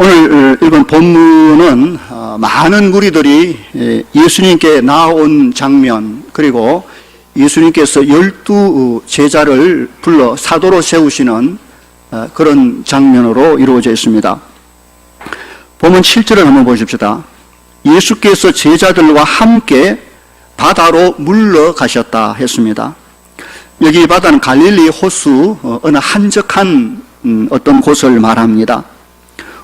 오늘 읽은 본문은 많은 무리들이 예수님께 나온 장면, 그리고 예수님께서 12 제자를 불러 사도로 세우시는 그런 장면으로 이루어져 있습니다. 본문 7절을 한번 보십시다. 예수께서 제자들과 함께 바다로 물러가셨다 했습니다. 여기 바다는 갈릴리 호수 어느 한적한 어떤 곳을 말합니다.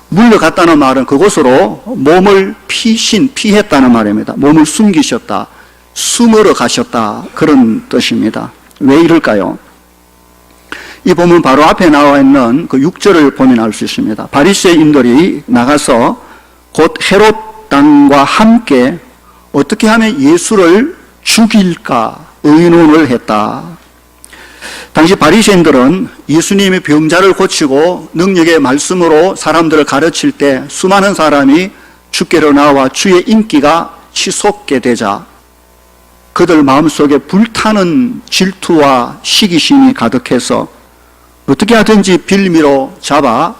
물러갔다는 말은 그곳으로 몸을 피했다는 말입니다. 몸을 숨기셨다, 숨으러 가셨다, 그런 뜻입니다. 왜 이럴까요? 이 본문 바로 앞에 나와 있는 그 6절을 보면 알 수 있습니다. 바리새인들이 나가서 곧 헤롯 왕과 함께 어떻게 하면 예수를 죽일까 의논을 했다. 당시 바리새인들은 예수님이 병자를 고치고 능력의 말씀으로 사람들을 가르칠 때 수많은 사람이 주께로 나와 주의 인기가 치솟게 되자 그들 마음속에 불타는 질투와 시기심이 가득해서 어떻게 하든지 빌미로 잡아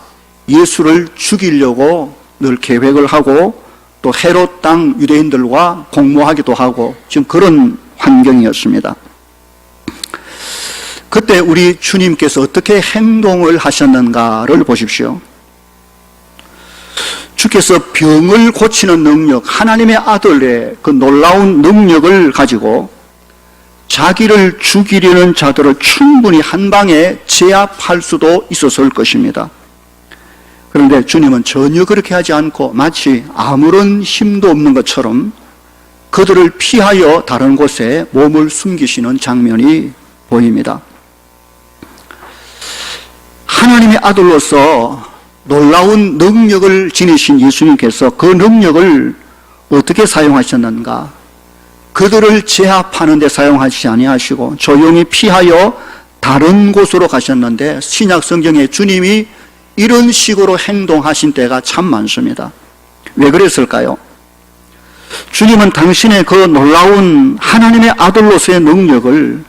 예수를 죽이려고 늘 계획을 하고 또 헤롯 땅 유대인들과 공모하기도 하고 지금 그런 환경이었습니다. 그때 우리 주님께서 어떻게 행동을 하셨는가를 보십시오. 주께서 병을 고치는 능력, 하나님의 아들의 그 놀라운 능력을 가지고 자기를 죽이려는 자들을 충분히 한 방에 제압할 수도 있었을 것입니다. 그런데 주님은 전혀 그렇게 하지 않고 마치 아무런 힘도 없는 것처럼 그들을 피하여 다른 곳에 몸을 숨기시는 장면이 보입니다. 하나님의 아들로서 놀라운 능력을 지니신 예수님께서 그 능력을 어떻게 사용하셨는가? 그들을 제압하는 데 사용하지 아니하시고 조용히 피하여 다른 곳으로 가셨는데 신약 성경에 주님이 이런 식으로 행동하신 때가 참 많습니다. 왜 그랬을까요? 주님은 당신의 그 놀라운 하나님의 아들로서의 능력을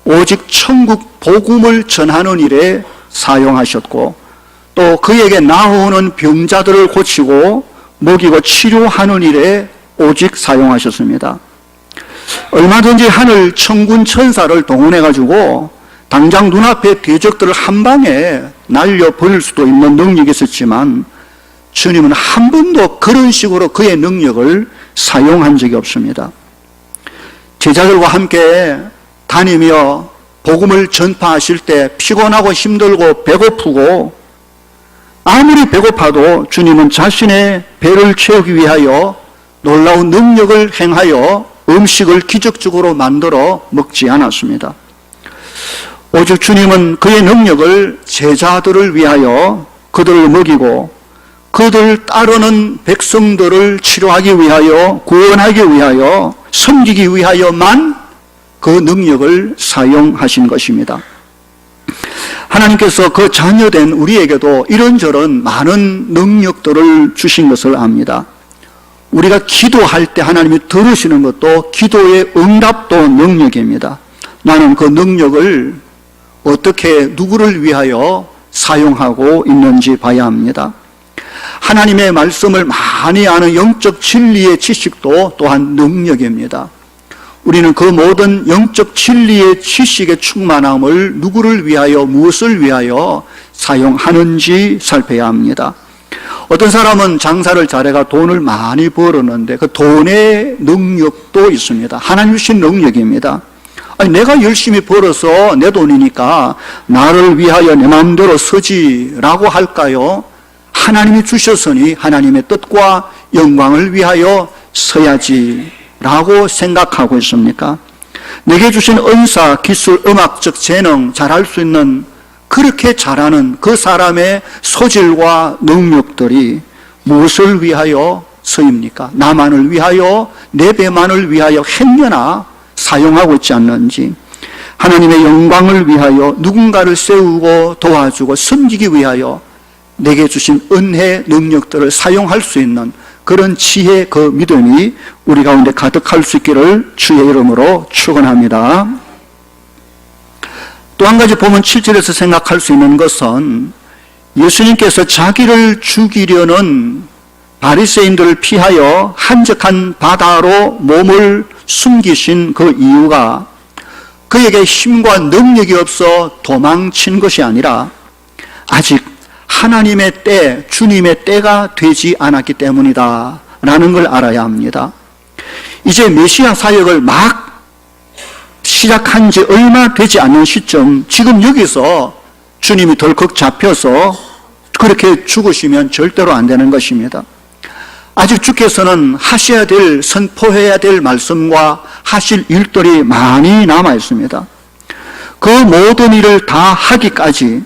오직 천국 복음을 전하는 일에 사용하셨고 또 그에게 나오는 병자들을 고치고 먹이고 치료하는 일에 오직 사용하셨습니다. 얼마든지 하늘 천군 천사를 동원해 가지고 당장 눈앞에 대적들을 한 방에 날려버릴 수도 있는 능력이 있었지만 주님은 한 번도 그런 식으로 그의 능력을 사용한 적이 없습니다. 제자들과 함께 다니며 복음을 전파하실 때 피곤하고 힘들고 배고프고 아무리 배고파도 주님은 자신의 배를 채우기 위하여 놀라운 능력을 행하여 음식을 기적적으로 만들어 먹지 않았습니다. 오직 주님은 그의 능력을 제자들을 위하여 그들을 먹이고 그들 따르는 백성들을 치료하기 위하여 구원하기 위하여 섬기기 위하여만 그 능력을 사용하신 것입니다. 하나님께서 그 자녀된 우리에게도 이런저런 많은 능력들을 주신 것을 압니다. 우리가 기도할 때 하나님이 들으시는 것도 기도의 응답도 능력입니다. 나는 그 능력을 어떻게 누구를 위하여 사용하고 있는지 봐야 합니다. 하나님의 말씀을 많이 아는 영적 진리의 지식도 또한 능력입니다. 우리는 그 모든 영적 진리의 지식의 충만함을 누구를 위하여 무엇을 위하여 사용하는지 살펴야 합니다. 어떤 사람은 장사를 잘해가 돈을 많이 벌었는데 그 돈의 능력도 있습니다. 하나님 주신 능력입니다. 아니, 내가 열심히 벌어서 내 돈이니까 나를 위하여 내 마음대로 서지라고 할까요? 하나님이 주셨으니 하나님의 뜻과 영광을 위하여 서야지라고 생각하고 있습니까? 내게 주신 은사, 기술, 음악적 재능, 잘할 수 있는 그렇게 잘하는 그 사람의 소질과 능력들이 무엇을 위하여 서입니까? 나만을 위하여, 내 배만을 위하여 행여나 사용하고 있지 않는지, 하나님의 영광을 위하여 누군가를 세우고 도와주고 섬기기 위하여 내게 주신 은혜 능력들을 사용할 수 있는 그런 지혜, 그 믿음이 우리 가운데 가득할 수 있기를 주의 이름으로 축원합니다. 또 한 가지 보면 7절에서 생각할 수 있는 것은 예수님께서 자기를 죽이려는 바리새인들을 피하여 한적한 바다로 몸을 숨기신 그 이유가 그에게 힘과 능력이 없어 도망친 것이 아니라 아직 하나님의 때, 주님의 때가 되지 않았기 때문이다 라는 걸 알아야 합니다. 이제 메시아 사역을 막 시작한 지 얼마 되지 않는 시점, 지금 여기서 주님이 덜컥 잡혀서 그렇게 죽으시면 절대로 안 되는 것입니다. 아직 주께서는 하셔야 될, 선포해야 될 말씀과 하실 일들이 많이 남아 있습니다. 그 모든 일을 다 하기까지,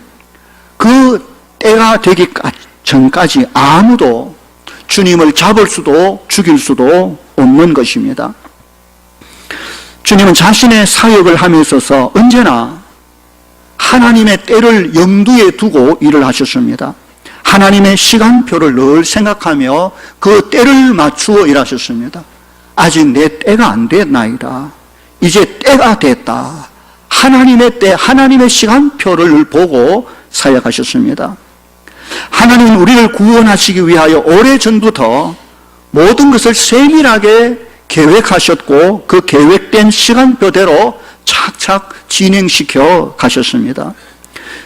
그 때가 되기 전까지 아무도 주님을 잡을 수도 죽일 수도 없는 것입니다. 주님은 자신의 사역을 함에 있어서 언제나 하나님의 때를 염두에 두고 일을 하셨습니다. 하나님의 시간표를 늘 생각하며 그 때를 맞추어 일하셨습니다. 아직 내 때가 안 됐나이다. 이제 때가 됐다. 하나님의 때, 하나님의 시간표를 보고 사역하셨습니다. 하나님은 우리를 구원하시기 위하여 오래전부터 모든 것을 세밀하게 계획하셨고 그 계획된 시간표대로 착착 진행시켜 가셨습니다.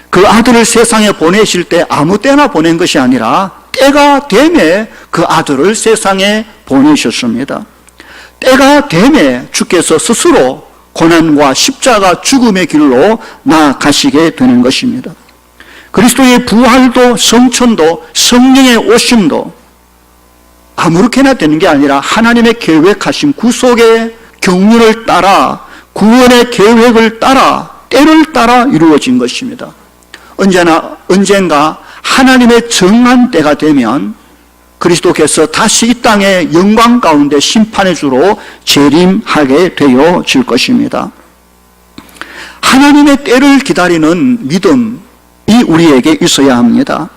그 아들을 세상에 보내실 때 아무 때나 보낸 것이 아니라 때가 되매 그 아들을 세상에 보내셨습니다. 때가 되매 주께서 스스로 고난과 십자가 죽음의 길로 나아가시게 되는 것입니다. 그리스도의 부활도 성천도 성령의 오심도 아무렇게나 되는 게 아니라 하나님의 계획하신 구속의 경륜을 따라 구원의 계획을 따라 때를 따라 이루어진 것입니다. 언젠가 하나님의 정한 때가 되면 그리스도께서 다시 이 땅의 영광 가운데 심판의 주로 재림하게 되어질 것입니다. 하나님의 때를 기다리는 믿음이 우리에게 있어야 합니다.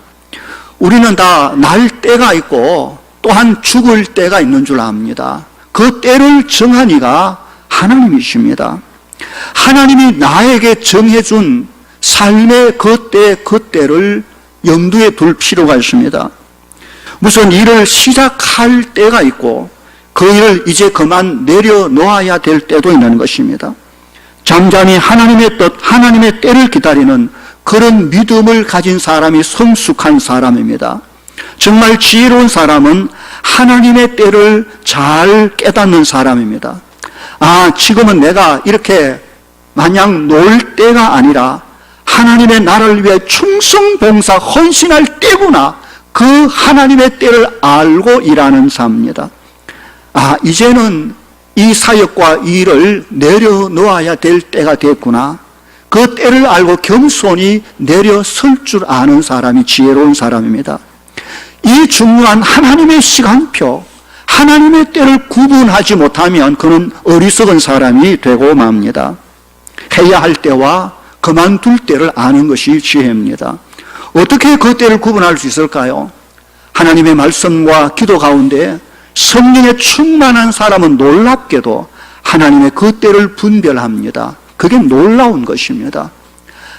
우리는 다 날 때가 있고 또한 죽을 때가 있는 줄 압니다. 그 때를 정한 이가 하나님이십니다. 하나님이 나에게 정해준 삶의 그 때를 염두에 둘 필요가 있습니다. 무슨 일을 시작할 때가 있고 그 일을 이제 그만 내려놓아야 될 때도 있는 것입니다. 잠잠히 하나님의 뜻, 하나님의 때를 기다리는 그런 믿음을 가진 사람이 성숙한 사람입니다. 정말 지혜로운 사람은 하나님의 때를 잘 깨닫는 사람입니다. 아, 지금은 내가 이렇게 마냥 놀 때가 아니라 하나님의 나라를 위해 충성봉사 헌신할 때구나. 그 하나님의 때를 알고 일하는 삶입니다. 아, 이제는 이 사역과 이 일을 내려놓아야 될 때가 됐구나. 그 때를 알고 겸손히 내려설 줄 아는 사람이 지혜로운 사람입니다. 이 중요한 하나님의 시간표, 하나님의 때를 구분하지 못하면 그는 어리석은 사람이 되고 맙니다. 해야 할 때와 그만둘 때를 아는 것이 지혜입니다. 어떻게 그 때를 구분할 수 있을까요? 하나님의 말씀과 기도 가운데 성령에 충만한 사람은 놀랍게도 하나님의 그 때를 분별합니다. 그게 놀라운 것입니다.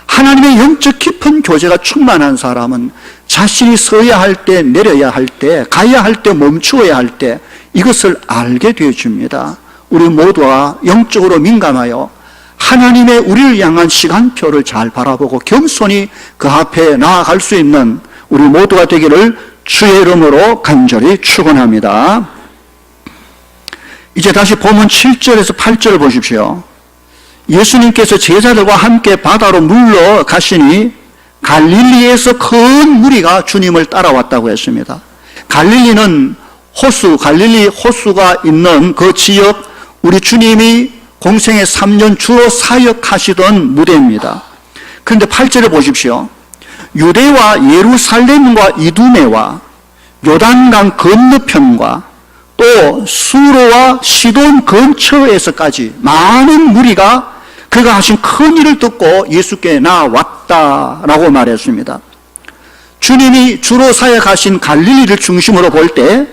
하나님의 영적 깊은 교제가 충만한 사람은 자신이 서야 할 때, 내려야 할 때, 가야 할 때, 멈추어야 할 때 이것을 알게 되어줍니다. 우리 모두가 영적으로 민감하여 하나님의 우리를 향한 시간표를 잘 바라보고 겸손히 그 앞에 나아갈 수 있는 우리 모두가 되기를 주의 이름으로 간절히 축원합니다. 이제 다시 본문 7절에서 8절을 보십시오. 예수님께서 제자들과 함께 바다로 물러가시니 갈릴리에서 큰 무리가 주님을 따라왔다고 했습니다. 갈릴리는 호수, 갈릴리 호수가 있는 그 지역, 우리 주님이 공생의 3년 주로 사역하시던 무대입니다. 그런데 8절에 보십시오. 유대와 예루살렘과 이두메와 요단강 건너편과 또 수로와 시돈 근처에서까지 많은 무리가 그가 하신 큰 일을 듣고 예수께 나왔다라고 말했습니다. 주님이 주로 사역하신 갈릴리를 중심으로 볼 때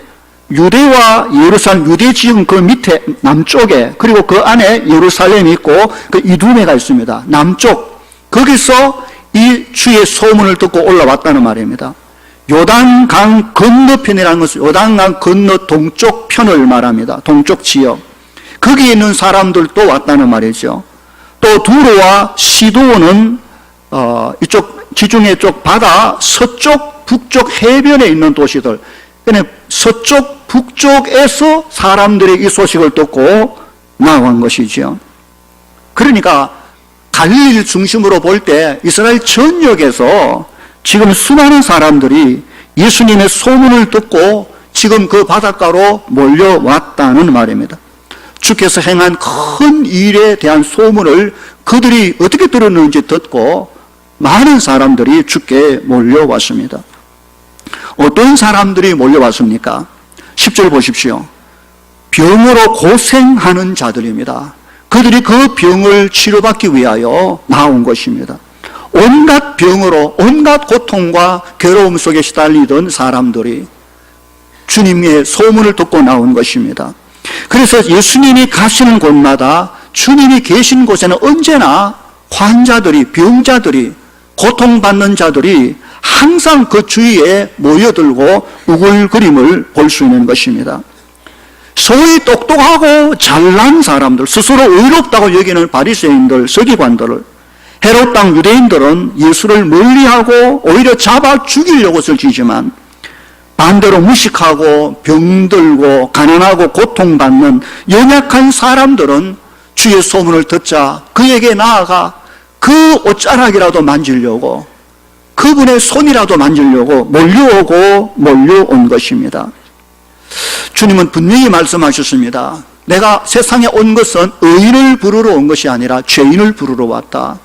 유대와 예루살렘, 유대 지역은 그 밑에 남쪽에, 그리고 그 안에 예루살렘이 있고 그 이두메가 있습니다. 남쪽, 거기서 이 주의 소문을 듣고 올라왔다는 말입니다. 요단강 건너편이라는 것은 요단강 건너 동쪽 편을 말합니다. 동쪽 지역. 거기에 있는 사람들도 왔다는 말이죠. 또 두로와 시도는 이쪽 지중해 쪽 바다 서쪽 북쪽 해변에 있는 도시들. 그러니까 서쪽 북쪽에서 사람들이 이 소식을 듣고 나온 것이죠. 그러니까 갈릴리를 중심으로 볼 때 이스라엘 전역에서 지금 수많은 사람들이 예수님의 소문을 듣고 지금 그 바닷가로 몰려왔다는 말입니다. 주께서 행한 큰 일에 대한 소문을 그들이 어떻게 들었는지 듣고 많은 사람들이 주께 몰려왔습니다. 어떤 사람들이 몰려왔습니까? 10절 보십시오. 병으로 고생하는 자들입니다. 그들이 그 병을 치료받기 위하여 나온 것입니다. 온갖 병으로 온갖 고통과 괴로움 속에 시달리던 사람들이 주님의 소문을 듣고 나온 것입니다. 그래서 예수님이 가시는 곳마다 주님이 계신 곳에는 언제나 환자들이, 병자들이, 고통받는 자들이 항상 그 주위에 모여들고 우글거림을 볼 수 있는 것입니다. 소위 똑똑하고 잘난 사람들, 스스로 의롭다고 여기는 바리새인들, 서기관들을 헤롯 땅 유대인들은 예수를 멀리하고 오히려 잡아 죽이려고 설치지만 반대로 무식하고 병들고 가난하고 고통받는 연약한 사람들은 주의 소문을 듣자 그에게 나아가 그 옷자락이라도 만지려고, 그분의 손이라도 만지려고 몰려온 것입니다. 주님은 분명히 말씀하셨습니다. 내가 세상에 온 것은 의인을 부르러 온 것이 아니라 죄인을 부르러 왔다.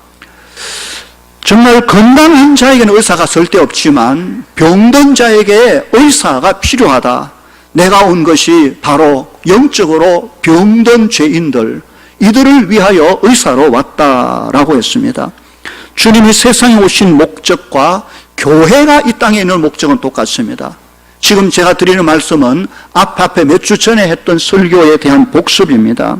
정말 건강한 자에게는 의사가 쓸데없지만 병든 자에게 의사가 필요하다. 내가 온 것이 바로 영적으로 병든 죄인들, 이들을 위하여 의사로 왔다라고 했습니다. 주님이 세상에 오신 목적과 교회가 이 땅에 있는 목적은 똑같습니다. 지금 제가 드리는 말씀은 앞에 몇 주 전에 했던 설교에 대한 복습입니다.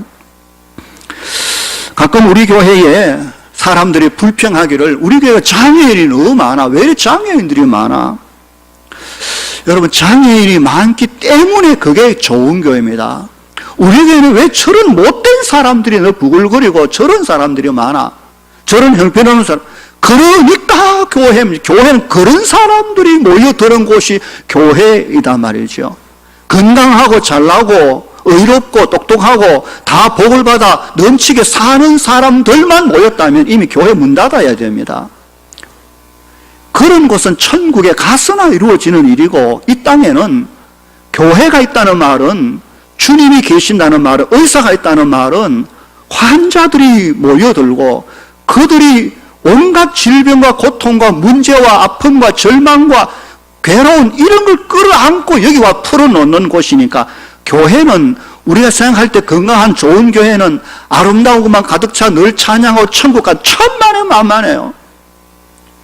가끔 우리 교회에 사람들이 불평하기를 우리 교회가 장애인이 너무 많아. 왜 이렇게 장애인들이 많아? 여러분, 장애인이 많기 때문에 그게 좋은 교회입니다. 우리 교회는 왜 저런 못된 사람들이 너 부글거리고 저런 사람들이 많아? 저런 형편없는 사람. 그러니까 교회는 그런 사람들이 모여드는 곳이 교회이다 말이죠. 건강하고 잘나고 의롭고 똑똑하고 다 복을 받아 넘치게 사는 사람들만 모였다면 이미 교회 문 닫아야 됩니다. 그런 곳은 천국에 가서나 이루어지는 일이고, 이 땅에는 교회가 있다는 말은, 주님이 계신다는 말은, 의사가 있다는 말은 환자들이 모여들고 그들이 온갖 질병과 고통과 문제와 아픔과 절망과 괴로운 이런 걸 끌어안고 여기 와 풀어놓는 곳이니까, 교회는 우리가 생각할 때 건강한 좋은 교회는 아름다운 것만 가득 차 늘 찬양하고 천국과 천만에 만만해요.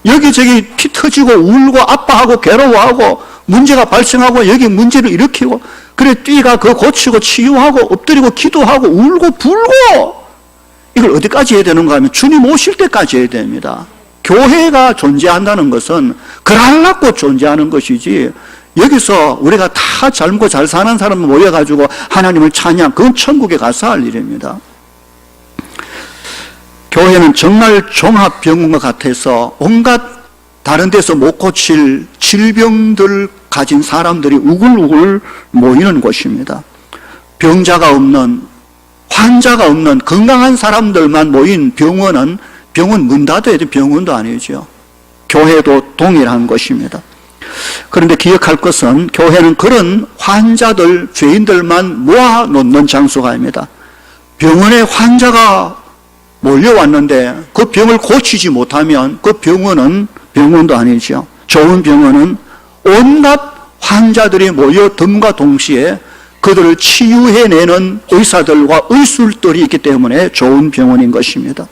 여기저기 피 터지고 울고 아파하고 괴로워하고 문제가 발생하고 여기 문제를 일으키고, 그래 띠가 그거 고치고 치유하고 엎드리고 기도하고 울고 불고, 이걸 어디까지 해야 되는가 하면 주님 오실 때까지 해야 됩니다. 교회가 존재한다는 것은 그러려고 존재하는 것이지, 여기서 우리가 다 젊고 잘 사는 사람 모여가지고 하나님을 찬양, 그건 천국에 가서 할 일입니다. 교회는 정말 종합병원과 같아서 온갖 다른 데서 못 고칠 질병들 가진 사람들이 우글우글 모이는 곳입니다. 병자가 없는, 환자가 없는 건강한 사람들만 모인 병원은 병원 문 닫아야 돼. 병원도 아니죠. 교회도 동일한 것입니다. 그런데 기억할 것은 교회는 그런 환자들, 죄인들만 모아놓는 장소가 아닙니다. 병원에 환자가 몰려왔는데 그 병을 고치지 못하면 그 병원은 병원도 아니죠. 좋은 병원은 온갖 환자들이 모여듦과 동시에 그들을 치유해내는 의사들과 의술들이 있기 때문에 좋은 병원인 것입니다.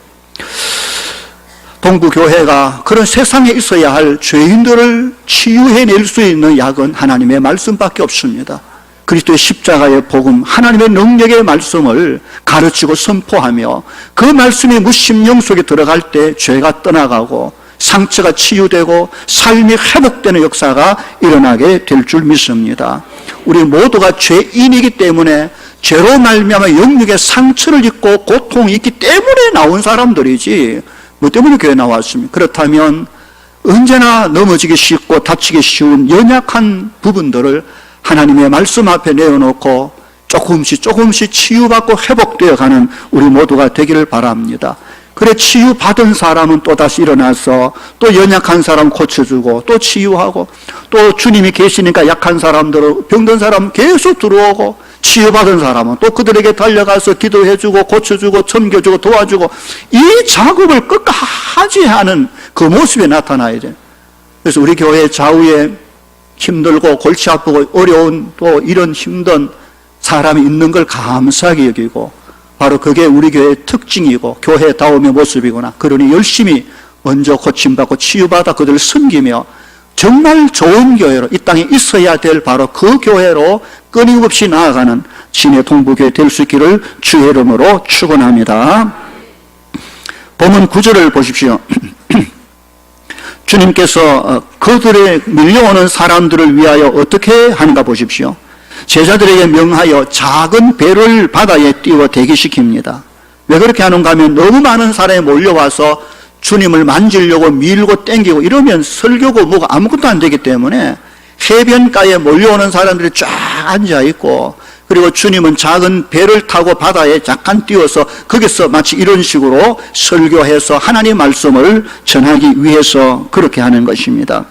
동부교회가 그런 세상에 있어야 할 죄인들을 치유해낼 수 있는 약은 하나님의 말씀밖에 없습니다. 그리스도의 십자가의 복음, 하나님의 능력의 말씀을 가르치고 선포하며 그 말씀이 무심령 속에 들어갈 때 죄가 떠나가고 상처가 치유되고 삶이 회복되는 역사가 일어나게 될 줄 믿습니다. 우리 모두가 죄인이기 때문에 죄로 말미암아 영육의 상처를 입고 고통이 있기 때문에 나온 사람들이지 뭐 때문에 교회 나왔습니까? 그렇다면 언제나 넘어지기 쉽고 다치기 쉬운 연약한 부분들을 하나님의 말씀 앞에 내어놓고 조금씩 치유받고 회복되어 가는 우리 모두가 되기를 바랍니다. 그래 치유받은 사람은 또다시 일어나서 또 연약한 사람 고쳐주고 또 치유하고 또 주님이 계시니까 약한 사람들 병든 사람 계속 들어오고 치유받은 사람은 또 그들에게 달려가서 기도해주고 고쳐주고 섬겨주고 도와주고 이 작업을 끝까지 하는 그 모습이 나타나야 돼요. 그래서 우리 교회 좌우에 힘들고 골치 아프고 어려운 또 이런 힘든 사람이 있는 걸 감사하게 여기고 바로 그게 우리 교회의 특징이고 교회다움의 모습이구나. 그러니 열심히 먼저 고침받고 치유받아 그들을 섬기며 정말 좋은 교회로 이 땅에 있어야 될 바로 그 교회로 끊임없이 나아가는 진의 동부교회 될 수 있기를 주의 이름으로 축원합니다. 본문 9절을 보십시오. 주님께서 그들의 밀려오는 사람들을 위하여 어떻게 하는가 보십시오. 제자들에게 명하여 작은 배를 바다에 띄워 대기시킵니다. 왜 그렇게 하는가 하면 너무 많은 사람이 몰려와서 주님을 만지려고 밀고 땡기고 이러면 설교고 뭐가 아무것도 안 되기 때문에 해변가에 몰려오는 사람들이 쫙 앉아있고 그리고 주님은 작은 배를 타고 바다에 잠깐 띄워서 거기서 마치 이런 식으로 설교해서 하나님의 말씀을 전하기 위해서 그렇게 하는 것입니다.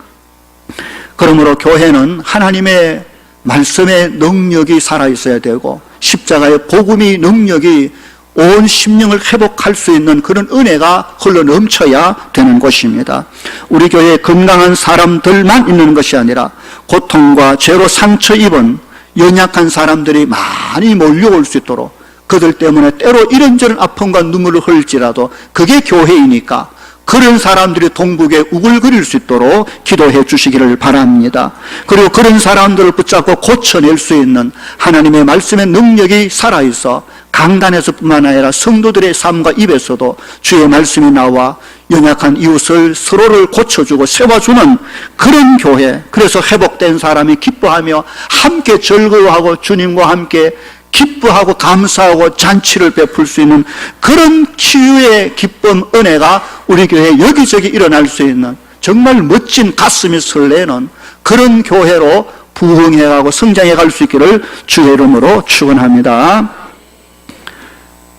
그러므로 교회는 하나님의 말씀의 능력이 살아있어야 되고 십자가의 복음의 능력이 온 심령을 회복할 수 있는 그런 은혜가 흘러 넘쳐야 되는 곳입니다. 우리 교회에 건강한 사람들만 있는 것이 아니라 고통과 죄로 상처 입은 연약한 사람들이 많이 몰려올 수 있도록 그들 때문에 때로 이런저런 아픔과 눈물을 흘릴지라도 그게 교회이니까 그런 사람들이 동북에 우글거릴 수 있도록 기도해 주시기를 바랍니다. 그리고 그런 사람들을 붙잡고 고쳐낼 수 있는 하나님의 말씀의 능력이 살아있어 강단에서뿐만 아니라 성도들의 삶과 입에서도 주의 말씀이 나와 연약한 이웃을 서로를 고쳐주고 세워주는 그런 교회, 그래서 회복된 사람이 기뻐하며 함께 즐거워하고 주님과 함께 기뻐하고 감사하고 잔치를 베풀 수 있는 그런 치유의 기쁨, 은혜가 우리 교회에 여기저기 일어날 수 있는 정말 멋진 가슴이 설레는 그런 교회로 부흥해가고 성장해갈 수 있기를 주의 이름으로 축원합니다.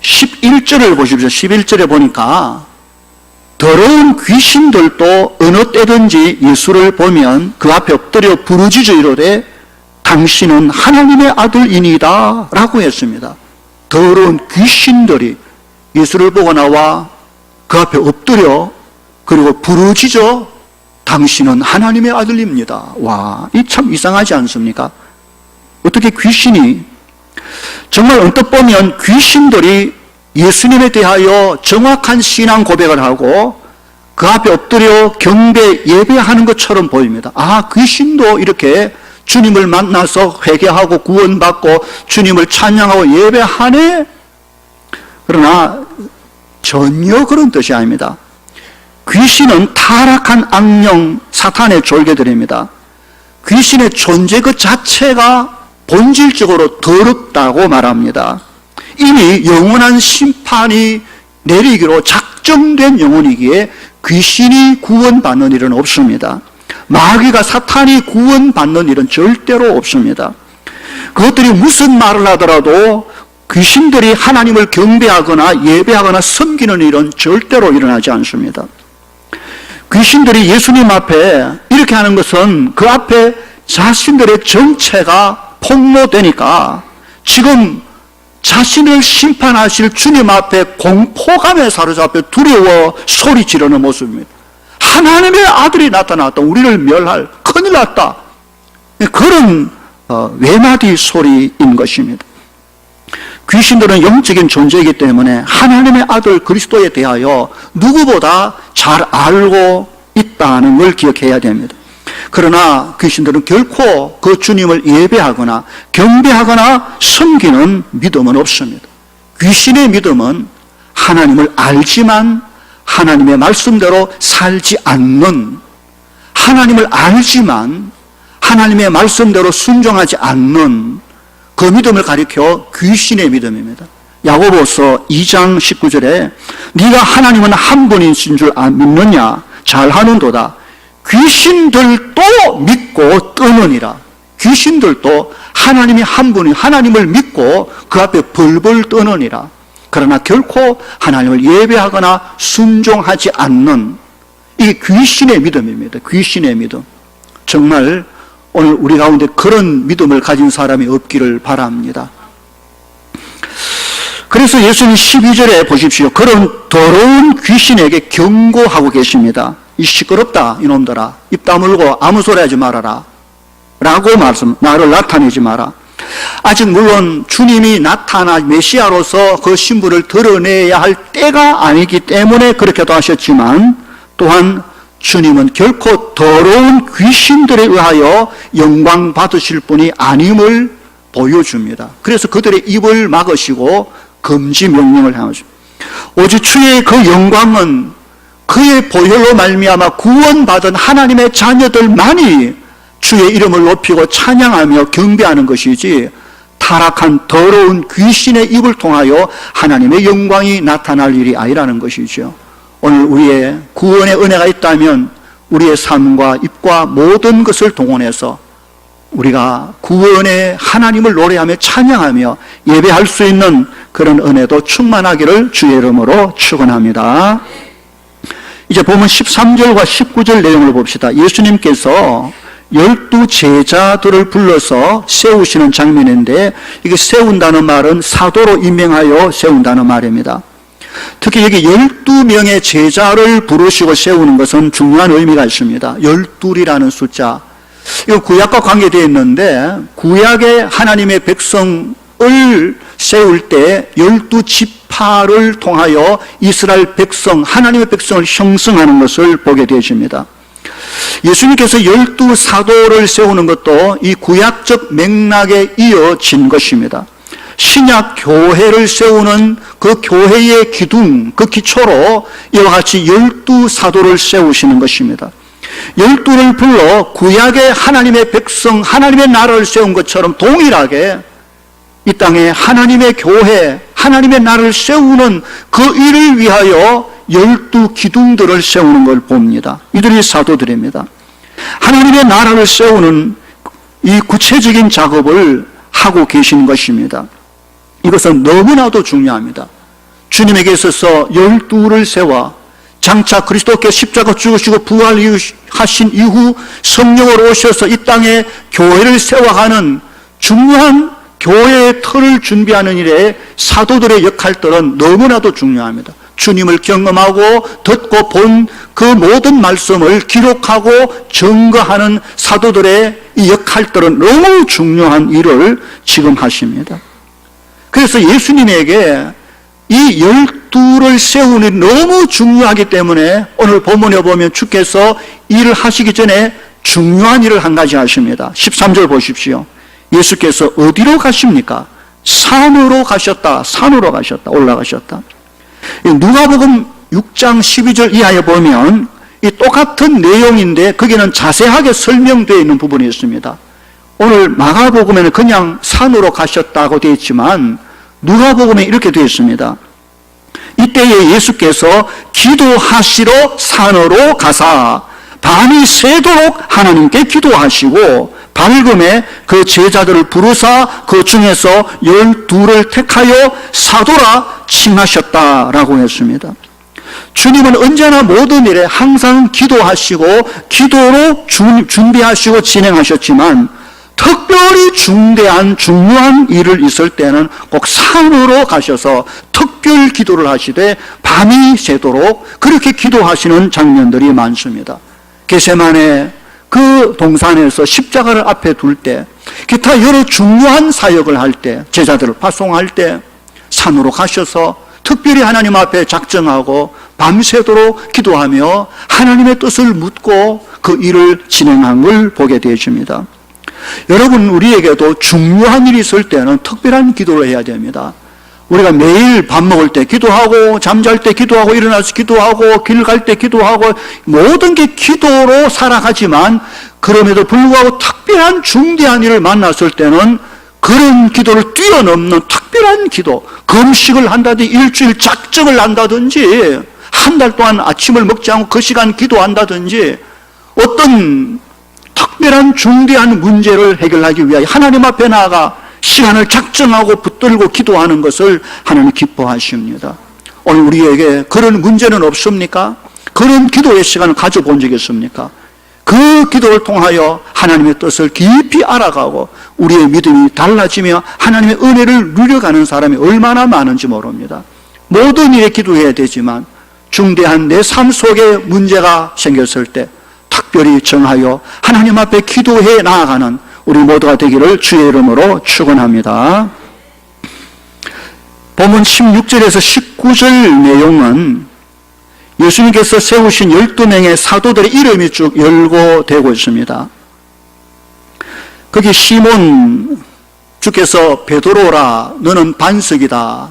11절을 보십시오. 11절에 보니까 더러운 귀신들도 어느 때든지 예수를 보면 그 앞에 엎드려 부르짖어 이르되 당신은 하나님의 아들이니이다 라고 했습니다. 더러운 귀신들이 예수를 보고 나와 그 앞에 엎드려 그리고 부르짖어 당신은 하나님의 아들입니다. 와, 이 참 이상하지 않습니까? 어떻게 귀신이 정말 언뜻 보면 귀신들이 예수님에 대하여 정확한 신앙 고백을 하고 그 앞에 엎드려 경배 예배하는 것처럼 보입니다. 아, 귀신도 이렇게 주님을 만나서 회개하고 구원받고 주님을 찬양하고 예배하네? 그러나 전혀 그런 뜻이 아닙니다. 귀신은 타락한 악령 사탄의 졸개들입니다. 귀신의 존재 그 자체가 본질적으로 더럽다고 말합니다. 이미 영원한 심판이 내리기로 작정된 영혼이기에 귀신이 구원받는 일은 없습니다. 마귀가 사탄이 구원받는 일은 절대로 없습니다. 그것들이 무슨 말을 하더라도 귀신들이 하나님을 경배하거나 예배하거나 섬기는 일은 절대로 일어나지 않습니다. 귀신들이 예수님 앞에 이렇게 하는 것은 그 앞에 자신들의 정체가 폭로되니까 지금 자신을 심판하실 주님 앞에 공포감에 사로잡혀 두려워 소리 지르는 모습입니다. 하나님의 아들이 나타났다. 우리를 멸할, 큰일 났다. 그런 외마디 소리인 것입니다. 귀신들은 영적인 존재이기 때문에 하나님의 아들 그리스도에 대하여 누구보다 잘 알고 있다는 걸 기억해야 됩니다. 그러나 귀신들은 결코 그 주님을 예배하거나 경배하거나 섬기는 믿음은 없습니다. 귀신의 믿음은 하나님을 알지만 하나님의 말씀대로 살지 않는, 하나님을 알지만 하나님의 말씀대로 순종하지 않는 그 믿음을 가리켜 귀신의 믿음입니다. 야고보서 2장 19절에 네가 하나님은 한 분이신 줄 믿느냐? 잘하는도다. 귀신들도 믿고 떠느니라. 귀신들도 하나님이 한 분이 하나님을 믿고 그 앞에 벌벌 떠느니라. 그러나 결코 하나님을 예배하거나 순종하지 않는, 이게 귀신의 믿음입니다. 귀신의 믿음. 정말 오늘 우리 가운데 그런 믿음을 가진 사람이 없기를 바랍니다. 그래서 예수님 12절에 보십시오. 그런 더러운 귀신에게 경고하고 계십니다. 이 시끄럽다 이놈들아, 입 다물고 아무 소리 하지 말아라 라고 나를 나타내지 마라. 아직 물론 주님이 나타나 메시아로서 그 신분을 드러내야 할 때가 아니기 때문에 그렇게도 하셨지만, 또한 주님은 결코 더러운 귀신들에 의하여 영광 받으실 분이 아님을 보여줍니다. 그래서 그들의 입을 막으시고 금지 명령을 하죠. 오직 주의 그 영광은 그의 보혈로 말미암아 구원받은 하나님의 자녀들만이 주의 이름을 높이고 찬양하며 경배하는 것이지, 타락한 더러운 귀신의 입을 통하여 하나님의 영광이 나타날 일이 아니라는 것이죠. 오늘 우리의 구원의 은혜가 있다면 우리의 삶과 입과 모든 것을 동원해서 우리가 구원의 하나님을 노래하며 찬양하며 예배할 수 있는 그런 은혜도 충만하기를 주의 이름으로 축원합니다. 이제 보면 13절과 19절 내용을 봅시다. 예수님께서 12 제자들을 불러서 세우시는 장면인데, 이게 세운다는 말은 사도로 임명하여 세운다는 말입니다. 특히 여기 12명의 제자를 부르시고 세우는 것은 중요한 의미가 있습니다. 12이라는 숫자, 이거 구약과 관계되어 있는데, 구약의 하나님의 백성을 세울 때 12지파를 통하여 이스라엘 백성, 하나님의 백성을 형성하는 것을 보게 되십니다. 예수님께서 12사도를 세우는 것도 이 구약적 맥락에 이어진 것입니다. 신약 교회를 세우는 그 교회의 기둥, 그 기초로 이와 같이 12사도를 세우시는 것입니다. 12를 불러 구약의 하나님의 백성, 하나님의 나라를 세운 것처럼 동일하게 이 땅에 하나님의 교회, 하나님의 나라를 세우는 그 일을 위하여 12 기둥들을 세우는 걸 봅니다. 이들이 사도들입니다. 하나님의 나라를 세우는 이 구체적인 작업을 하고 계신 것입니다. 이것은 너무나도 중요합니다. 주님에게 있어서 12를 세워 장차 그리스도께 십자가 죽으시고 부활하신 이후 성령으로 오셔서 이 땅에 교회를 세워가는 중요한 교회의 틀을 준비하는 일에 사도들의 역할들은 너무나도 중요합니다. 주님을 경험하고 듣고 본 그 모든 말씀을 기록하고 증거하는 사도들의 이 역할들은 너무 중요한 일을 지금 하십니다. 그래서 예수님에게 이 12를 세우는 일이 너무 중요하기 때문에 오늘 본문에 보면 주께서 일을 하시기 전에 중요한 일을 한 가지 하십니다. 13절 보십시오. 예수께서 어디로 가십니까? 산으로 가셨다. 산으로 가셨다. 올라가셨다. 누가복음 6장 12절 이하에 보면 이 똑같은 내용인데 거기는 자세하게 설명되어 있는 부분이 있습니다. 오늘 마가복음에는 그냥 산으로 가셨다고 되어 있지만 누가복음에 이렇게 되어 있습니다. 이때에 예수께서 기도하시러 산으로 가사 밤이 새도록 하나님께 기도하시고 밝음에 그 제자들을 부르사 그 중에서 12를 택하여 사도라 칭하셨다라고 했습니다. 주님은 언제나 모든 일에 항상 기도하시고 기도로 준비하시고 진행하셨지만 특별히 중대한 중요한 일을 있을 때는 꼭 산으로 가셔서 특별 기도를 하시되 밤이 새도록 그렇게 기도하시는 장면들이 많습니다. 겟세마네 그 동산에서 십자가를 앞에 둘 때, 기타 여러 중요한 사역을 할 때, 제자들을 파송할 때 산으로 가셔서 특별히 하나님 앞에 작정하고 밤새도록 기도하며 하나님의 뜻을 묻고 그 일을 진행한 걸 보게 되십니다. 여러분, 우리에게도 중요한 일이 있을 때는 특별한 기도를 해야 됩니다. 우리가 매일 밥 먹을 때 기도하고, 잠잘 때 기도하고, 일어나서 기도하고, 길 갈 때 기도하고, 모든 게 기도로 살아가지만, 그럼에도 불구하고 특별한 중대한 일을 만났을 때는 그런 기도를 뛰어넘는 특별한 기도, 금식을 한다든지 일주일 작정을 한다든지 한 달 동안 아침을 먹지 않고 그 시간 기도한다든지 어떤 특별한 중대한 문제를 해결하기 위하여 하나님 앞에 나아가 시간을 작정하고 붙들고 기도하는 것을 하나님 기뻐하십니다. 오늘 우리에게 그런 문제는 없습니까? 그런 기도의 시간을 가져본 적이 있습니까? 그 기도를 통하여 하나님의 뜻을 깊이 알아가고 우리의 믿음이 달라지며 하나님의 은혜를 누려가는 사람이 얼마나 많은지 모릅니다. 모든 일에 기도해야 되지만 중대한 내 삶 속에 문제가 생겼을 때 특별히 정하여 하나님 앞에 기도해 나아가는 우리 모두가 되기를 주의 이름으로 축원합니다. 본문 16절에서 19절 내용은 예수님께서 세우신 12명의 사도들의 이름이 쭉 열거되고 있습니다. 거기 시몬, 주께서 베드로라 너는 반석이다.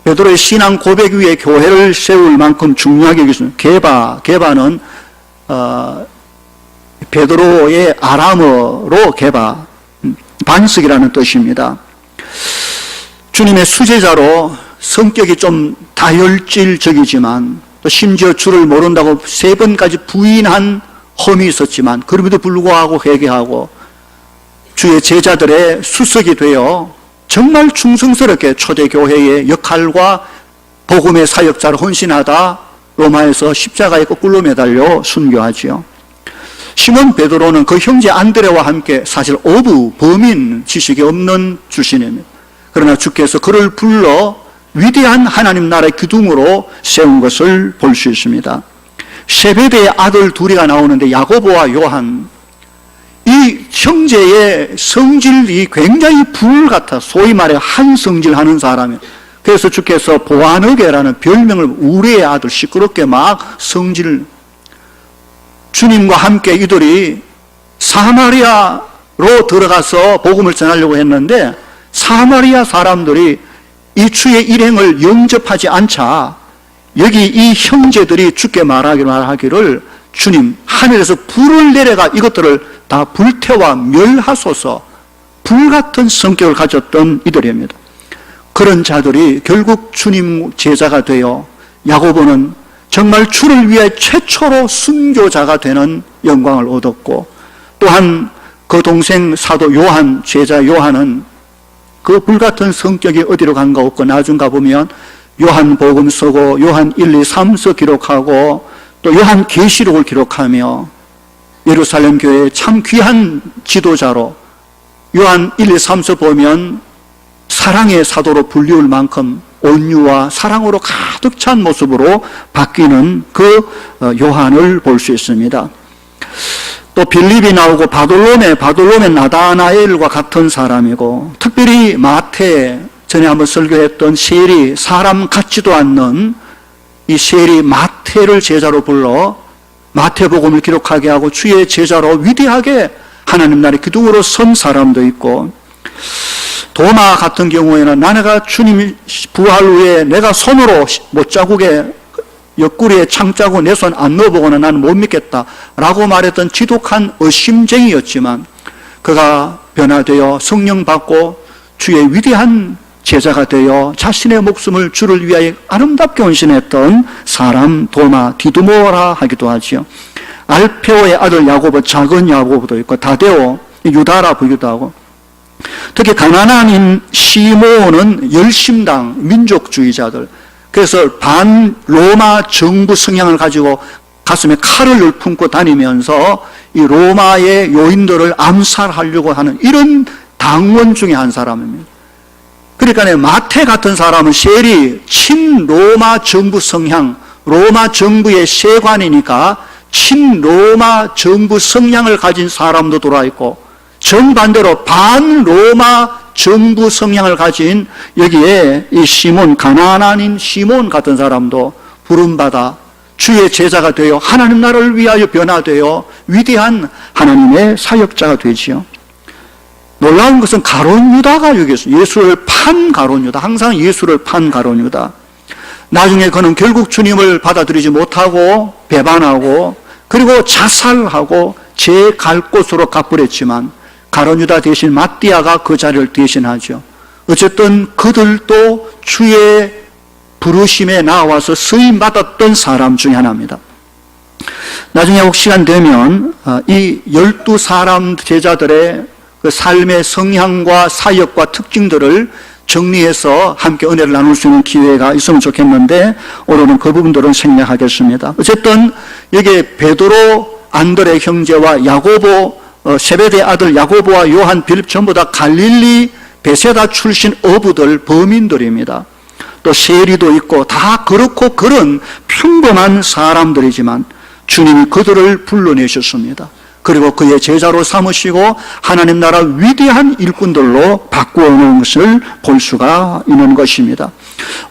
베드로의 신앙 고백 위에 교회를 세울 만큼 중요하게 여기십니다. 게바는 베드로의 아람어로 게바, 반석이라는 뜻입니다. 주님의 수제자로 성격이 좀 다혈질적이지만 또 심지어 주를 모른다고 3번까지 부인한 험이 있었지만 그럼에도 불구하고 회개하고 주의 제자들의 수석이 되어 정말 충성스럽게 초대교회의 역할과 복음의 사역자로 헌신하다 로마에서 십자가에 거꾸로 매달려 순교하지요. 시몬 베드로는 그 형제 안드레와 함께 사실 어부, 범인 지식이 없는 출신입니다. 그러나 주께서 그를 불러 위대한 하나님 나라의 기둥으로 세운 것을 볼 수 있습니다. 세베대의 아들 둘이가 나오는데 야고보와 요한, 이 형제의 성질이 굉장히 불같아 소위 말해 한성질하는 사람이에요. 그래서 주께서 보아너게라는 별명을 우리의 아들 시끄럽게 막 성질, 주님과 함께 이들이 사마리아로 들어가서 복음을 전하려고 했는데 사마리아 사람들이 이 주의 일행을 영접하지 않자 여기 이 형제들이 주께 말하기를 주님 하늘에서 불을 내려가 이것들을 다 불태워 멸하소서, 불같은 성격을 가졌던 이들입니다. 그런 자들이 결국 주님 제자가 되어 야고보는 정말 주를 위해 최초로 순교자가 되는 영광을 얻었고, 또한 그 동생 사도 요한, 제자 요한은 그 불같은 성격이 어디로 간가 없고 나중 가보면 요한복음서고 요한 1, 2, 3서 기록하고 또 요한 계시록을 기록하며 예루살렘 교회의 참 귀한 지도자로 요한 1, 2, 3서 보면 사랑의 사도로 불리울 만큼 온유와 사랑으로 가득 찬 모습으로 바뀌는 그 요한을 볼 수 있습니다. 또 빌립이 나오고 바돌로메 나다나엘과 같은 사람이고, 특별히 마태, 전에 한번 설교했던 세리, 사람 같지도 않는 이 세리 마태를 제자로 불러 마태복음을 기록하게 하고 주의 제자로 위대하게 하나님 나라의 기둥으로 선 사람도 있고, 도마 같은 경우에는 나네가 주님이 부활 후에 내가 손으로 못자국에 옆구리에 창자국 내 손 안 넣어보고는 나는 못 믿겠다 라고 말했던 지독한 의심쟁이였지만 그가 변화되어 성령 받고 주의 위대한 제자가 되어 자신의 목숨을 주를 위하여 아름답게 헌신했던 사람, 도마, 디두모라 하기도 하지요. 알페오의 아들 야고보, 작은 야고보도 있고, 다데오, 유다라 부기도 하고, 특히 가나안인 시몬은 열심당, 민족주의자들, 그래서 반 로마 정부 성향을 가지고 가슴에 칼을 품고 다니면서 이 로마의 요인들을 암살하려고 하는 이런 당원 중에 한 사람입니다. 그러니까 마태 같은 사람은 세리, 친로마 정부 성향, 로마 정부의 세관이니까 친로마 정부 성향을 가진 사람도 들어있고, 정반대로 반로마 정부 성향을 가진 여기에 이 시몬, 가나안인 시몬 같은 사람도 부름받아 주의 제자가 되어 하나님 나라를 위하여 변화되어 위대한 하나님의 사역자가 되지요. 놀라운 것은 가룟 유다가 여기서 예수를 판 가룟 유다, 항상 예수를 판 가룟 유다. 나중에 그는 결국 주님을 받아들이지 못하고 배반하고 그리고 자살하고 제 갈 곳으로 가버렸지만 가룟 유다 대신 마띠아가 그 자리를 대신하죠. 어쨌든 그들도 주의 부르심에 나와서 쓰임 받았던 사람 중에 하나입니다. 나중에 혹 시간 되면 이 12사람 제자들의 그 삶의 성향과 사역과 특징들을 정리해서 함께 은혜를 나눌 수 있는 기회가 있으면 좋겠는데 오늘은 그 부분들은 생략하겠습니다. 어쨌든 여기에 베드로, 안드레 형제와 야고보, 세베대 아들 야고보와 요한, 빌립 전부 다 갈릴리 베세다 출신 어부들, 범인들입니다. 또 세리도 있고 다 그렇고 그런 평범한 사람들이지만 주님이 그들을 불러내셨습니다. 그리고 그의 제자로 삼으시고 하나님 나라 위대한 일꾼들로 바꾸어 놓은 것을 볼 수가 있는 것입니다.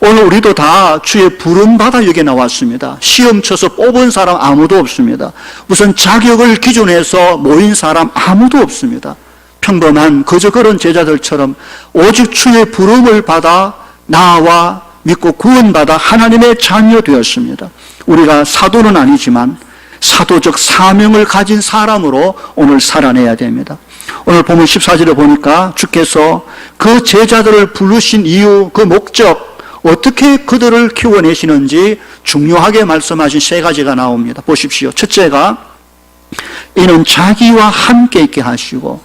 오늘 우리도 다 주의 부름받아 여기 나왔습니다. 시험 쳐서 뽑은 사람 아무도 없습니다. 무슨 자격을 기준해서 모인 사람 아무도 없습니다. 평범한 그저 그런 제자들처럼 오직 주의 부름을 받아 나와 믿고 구원받아 하나님의 자녀 되었습니다. 우리가 사도는 아니지만 사도적 사명을 가진 사람으로 오늘 살아내야 됩니다. 오늘 보면 14절에 보니까 주께서 그 제자들을 부르신 이유, 그 목적, 어떻게 그들을 키워내시는지 중요하게 말씀하신 세 가지가 나옵니다. 보십시오. 첫째가 이는 자기와 함께 있게 하시고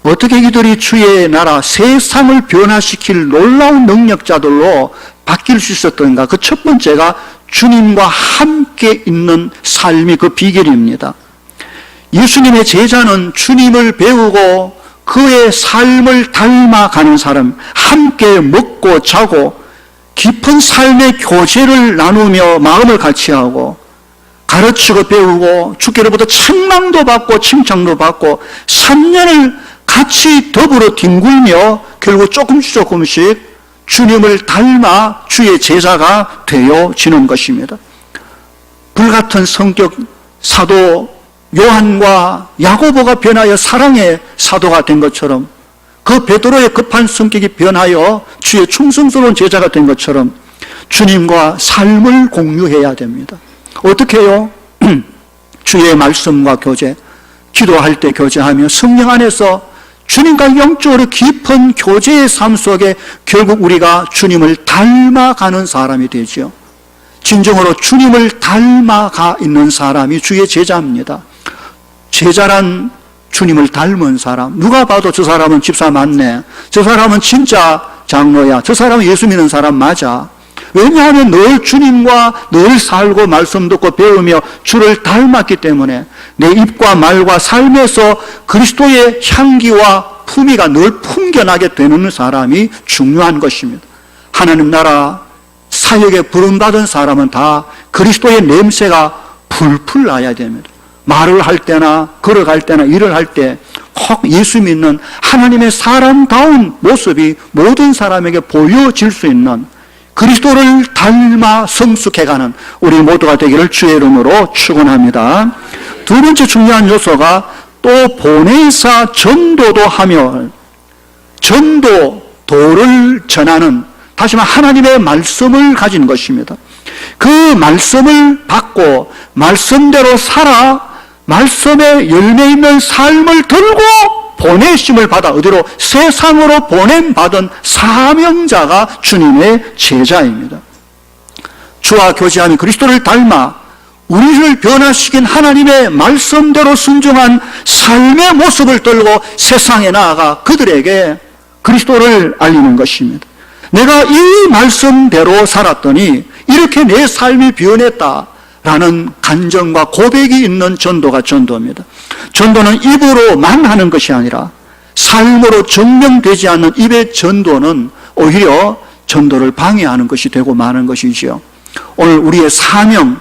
어떻게 이들이 주의 나라 세상을 변화시킬 놀라운 능력자들로 바뀔 수 있었던가. 그 첫 번째가 주님과 함께 있는 삶이 그 비결입니다. 예수님의 제자는 주님을 배우고 그의 삶을 닮아가는 사람, 함께 먹고 자고 깊은 삶의 교제를 나누며 마음을 같이 하고 가르치고 배우고 주께로부터 책망도 받고 칭찬도 받고 3년을 같이 더불어 뒹굴며 결국 조금씩 주님을 닮아 주의 제자가 되어지는 것입니다. 불같은 성격 사도 요한과 야고보가 변하여 사랑의 사도가 된 것처럼 그 베드로의 급한 성격이 변하여 주의 충성스러운 제자가 된 것처럼 주님과 삶을 공유해야 됩니다. 어떻게 해요? 주의 말씀과 교제, 기도할 때 교제하며 성령 안에서 주님과 영적으로 깊은 교제의 삶 속에 결국 우리가 주님을 닮아가는 사람이 되죠. 진정으로 주님을 닮아가 있는 사람이 주의 제자입니다. 제자란 주님을 닮은 사람. 누가 봐도 저 사람은 집사 맞네. 저 사람은 진짜 장로야. 저 사람은 예수 믿는 사람 맞아. 왜냐하면 늘 주님과 늘 살고 말씀 듣고 배우며 주를 닮았기 때문에 내 입과 말과 삶에서 그리스도의 향기와 품위가 늘 풍겨나게 되는 사람이 중요한 것입니다. 하나님 나라 사역에 부름받은 사람은 다 그리스도의 냄새가 풀풀 나야 됩니다. 말을 할 때나 걸어갈 때나 일을 할 때 꼭 예수 믿는 하나님의 사람다운 모습이 모든 사람에게 보여질 수 있는 그리스도를 닮아 성숙해가는 우리 모두가 되기를 주의 이름으로 축원합니다. 두 번째 중요한 요소가 또 보내사 전도도 하며 전도도를 전하는 다시 말해 하나님의 말씀을 가진 것입니다. 그 말씀을 받고 말씀대로 살아 말씀에 열매 있는 삶을 들고 보내심을 받아 어디로? 세상으로 보냄받은 사명자가 주님의 제자입니다. 주와 교제하며 그리스도를 닮아 우리를 변화시킨 하나님의 말씀대로 순종한 삶의 모습을 들고 세상에 나아가 그들에게 그리스도를 알리는 것입니다. 내가 이 말씀대로 살았더니 이렇게 내 삶이 변했다라는 간증과 고백이 있는 전도가 전도입니다. 전도는 입으로만 하는 것이 아니라 삶으로 증명되지 않는 입의 전도는 오히려 전도를 방해하는 것이 되고 마는 것이지요. 오늘 우리의 사명,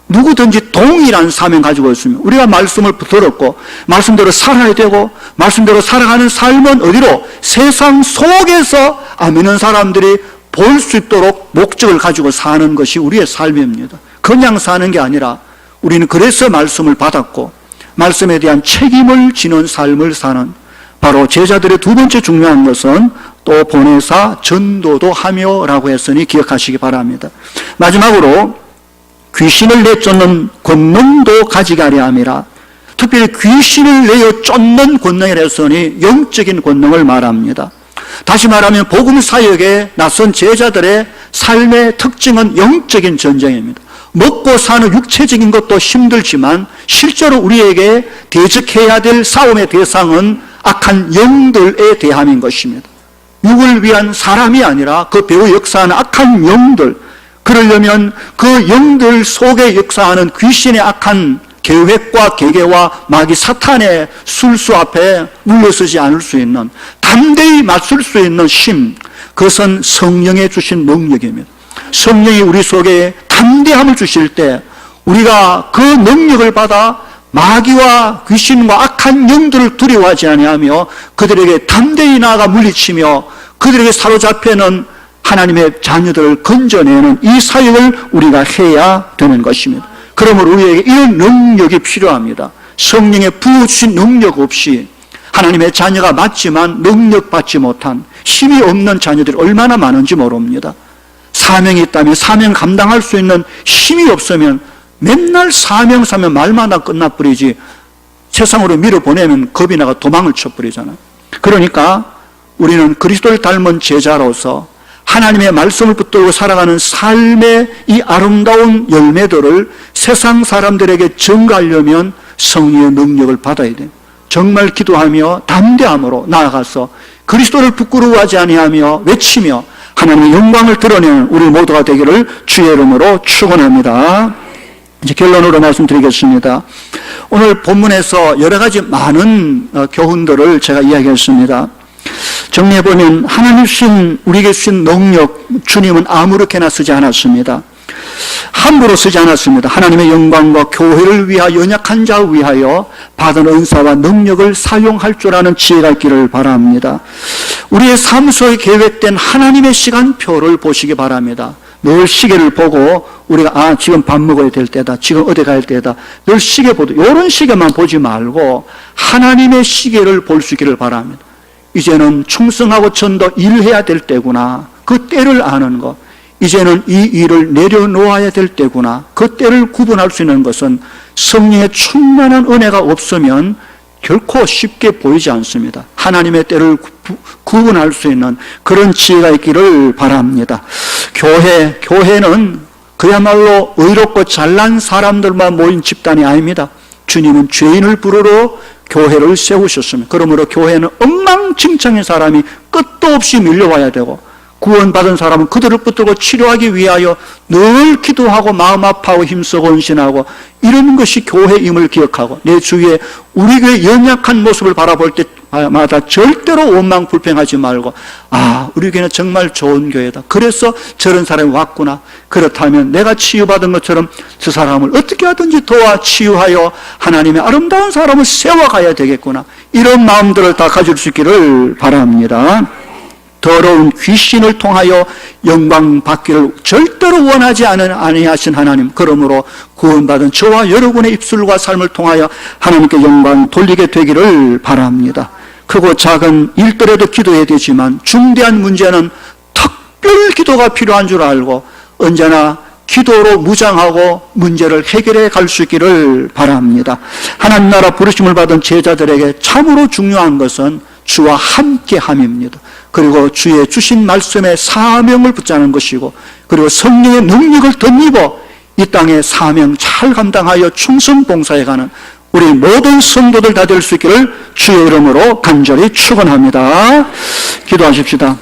누구든지 동일한 사명 가지고 있으면 우리가 말씀을 들었고 말씀대로 살아야 되고 말씀대로 살아가는 삶은 어디로? 세상 속에서 안 믿는 사람들이 볼 수 있도록 목적을 가지고 사는 것이 우리의 삶입니다. 그냥 사는 게 아니라 우리는 그래서 말씀을 받았고 말씀에 대한 책임을 지는 삶을 사는, 바로 제자들의 두 번째 중요한 것은 또 보내사 전도도 하며라고 했으니 기억하시기 바랍니다. 마지막으로 귀신을 내쫓는 권능도 가지게 하려 함이라. 특별히 귀신을 내어 쫓는 권능이라 했으니 영적인 권능을 말합니다. 다시 말하면 복음 사역에 나선 제자들의 삶의 특징은 영적인 전쟁입니다. 먹고 사는 육체적인 것도 힘들지만 실제로 우리에게 대적해야 될 싸움의 대상은 악한 영들에 대함인 것입니다. 육을 위한 사람이 아니라 그 배후 역사하는 악한 영들, 그러려면 그 영들 속에 역사하는 귀신의 악한 계획과 계계와 마귀 사탄의 술수 앞에 물러서지 않을 수 있는, 담대히 맞설 수 있는 힘, 그것은 성령의 주신 능력입니다. 성령이 우리 속에 담대함을 주실 때 우리가 그 능력을 받아 마귀와 귀신과 악한 영들을 두려워하지 아니하며 그들에게 담대히 나아가 물리치며 그들에게 사로잡혀있는 하나님의 자녀들을 건져내는 이 사역을 우리가 해야 되는 것입니다. 그러므로 우리에게 이런 능력이 필요합니다. 성령의 부어주신 능력 없이 하나님의 자녀가 맞지만 능력받지 못한 힘이 없는 자녀들이 얼마나 많은지 모릅니다. 사명이 있다면 사명 감당할 수 있는 힘이 없으면 맨날 사명 말만 다 끝나버리지 세상으로 밀어보내면 겁이 나가 도망을 쳐버리잖아요. 그러니까 우리는 그리스도를 닮은 제자로서 하나님의 말씀을 붙들고 살아가는 삶의 이 아름다운 열매들을 세상 사람들에게 전가하려면 성령의 능력을 받아야 돼요. 정말 기도하며 담대함으로 나아가서 그리스도를 부끄러워하지 아니하며 외치며 하나님의 영광을 드러내는 우리 모두가 되기를 주의 이름으로 축원합니다. 이제 결론으로 말씀드리겠습니다. 오늘 본문에서 여러 가지 많은 교훈들을 제가 이야기했습니다. 정리해보면 하나님 주신 우리에게 주신 능력 주님은 아무렇게나 쓰지 않았습니다. 함부로 쓰지 않았습니다. 하나님의 영광과 교회를 위하여 연약한 자를 위하여 받은 은사와 능력을 사용할 줄 아는 지혜가 있기를 바랍니다. 우리의 삶 속에 계획된 하나님의 시간표를 보시기 바랍니다. 늘 시계를 보고 우리가 지금 밥 먹어야 될 때다, 지금 어디 가야 될 때다, 늘 시계 보도 이런 시계만 보지 말고 하나님의 시계를 볼 수 있기를 바랍니다. 이제는 충성하고 전도 일해야 될 때구나, 그 때를 아는 것, 이제는 이 일을 내려놓아야 될 때구나, 그 때를 구분할 수 있는 것은 성령의 충만한 은혜가 없으면 결코 쉽게 보이지 않습니다. 하나님의 때를 구분할 수 있는 그런 지혜가 있기를 바랍니다. 교회는 그야말로 의롭고 잘난 사람들만 모인 집단이 아닙니다. 주님은 죄인을 부르러 교회를 세우셨습니다. 그러므로 교회는 엉망진창의 사람이 끝도 없이 밀려와야 되고 구원받은 사람은 그들을 붙들고 치료하기 위하여 늘 기도하고 마음 아파하고 힘쓰고 헌신하고 이런 것이 교회임을 기억하고 내 주위에 우리 교회의 연약한 모습을 바라볼 때마다 절대로 원망 불평하지 말고 우리 교회는 정말 좋은 교회다. 그래서 저런 사람이 왔구나. 그렇다면 내가 치유받은 것처럼 저 사람을 어떻게 하든지 도와 치유하여 하나님의 아름다운 사람을 세워가야 되겠구나. 이런 마음들을 다 가질 수 있기를 바랍니다. 더러운 귀신을 통하여 영광 받기를 절대로 원하지 아니하신 하나님, 그러므로 구원받은 저와 여러분의 입술과 삶을 통하여 하나님께 영광 돌리게 되기를 바랍니다. 크고 작은 일들에도 기도해야 되지만 중대한 문제는 특별 기도가 필요한 줄 알고 언제나 기도로 무장하고 문제를 해결해 갈 수 있기를 바랍니다. 하나님 나라 부르심을 받은 제자들에게 참으로 중요한 것은 주와 함께함입니다. 그리고 주의 주신 말씀의 사명을 붙잡는 것이고, 그리고 성령의 능력을 덧입어 이 땅의 사명 잘 감당하여 충성 봉사해가는 우리 모든 성도들 다 될 수 있기를 주의 이름으로 간절히 축원합니다. 기도하십시다.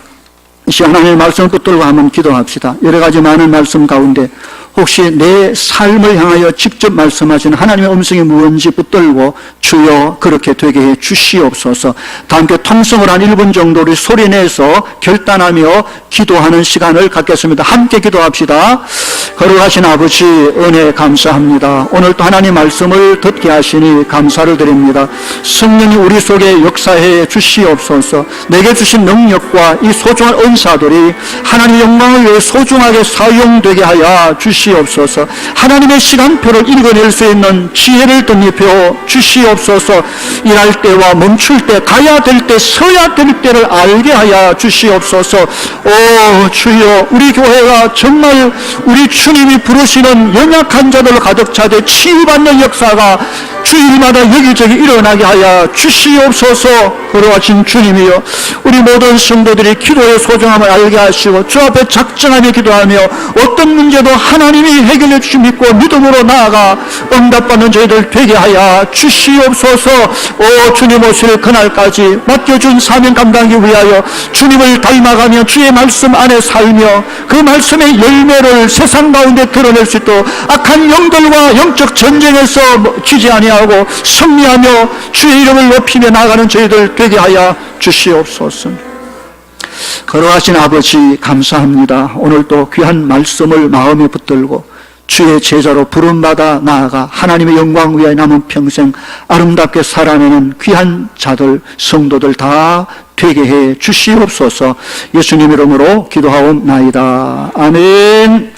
이 시간 하나님의 말씀을 붙들고 한번 기도합시다. 여러 가지 많은 말씀 가운데 혹시 내 삶을 향하여 직접 말씀하시는 하나님의 음성이 무언지 붙들고 주여 그렇게 되게 해 주시옵소서. 다 함께 통성을 한 1분 정도를 소리내서 결단하며 기도하는 시간을 갖겠습니다. 함께 기도합시다. 거룩하신 아버지 은혜 감사합니다. 오늘 또 하나님 말씀을 듣게 하시니 감사를 드립니다. 성령이 우리 속에 역사해 주시옵소서. 내게 주신 능력과 이 소중한 권사들이 하나님의 영광을 위해 소중하게 사용되게 하여 주시옵소서. 하나님의 시간표를 읽어낼 수 있는 지혜를 덧입혀 주시옵소서. 일할 때와 멈출 때, 가야 될 때, 서야 될 때를 알게 하여 주시옵소서. 오 주여, 우리 교회가 정말 우리 주님이 부르시는 연약한 자들로 가득 차되 치유받는 역사가 주일마다 여기저기 일어나게 하여 주시옵소서. 거룩하신 주님이여, 우리 모든 성도들이 기도의 소중함을 알게 하시고 주 앞에 작정하며 기도하며 어떤 문제도 하나님이 해결해 주시 믿고 믿음으로 나아가 응답받는 저희들 되게 하여 주시옵소서. 오 주님 오실 그날까지 맡겨준 사명 감당하기 위하여 주님을 닮아가며 주의 말씀 안에 살며 그 말씀의 열매를 세상 가운데 드러낼 수 있도록 악한 영들과 영적 전쟁에서 지지 아니하고 승리하며 주의 이름을 높이며 나아가는 저희들 되게 하여 주시옵소서. 거룩하신 아버지 감사합니다. 오늘도 귀한 말씀을 마음에 붙들고 주의 제자로 부름받아 나아가 하나님의 영광 위하여 남은 평생 아름답게 살아내는 귀한 자들 성도들 다 되게 해 주시옵소서. 예수님 이름으로 기도하옵나이다. 아멘.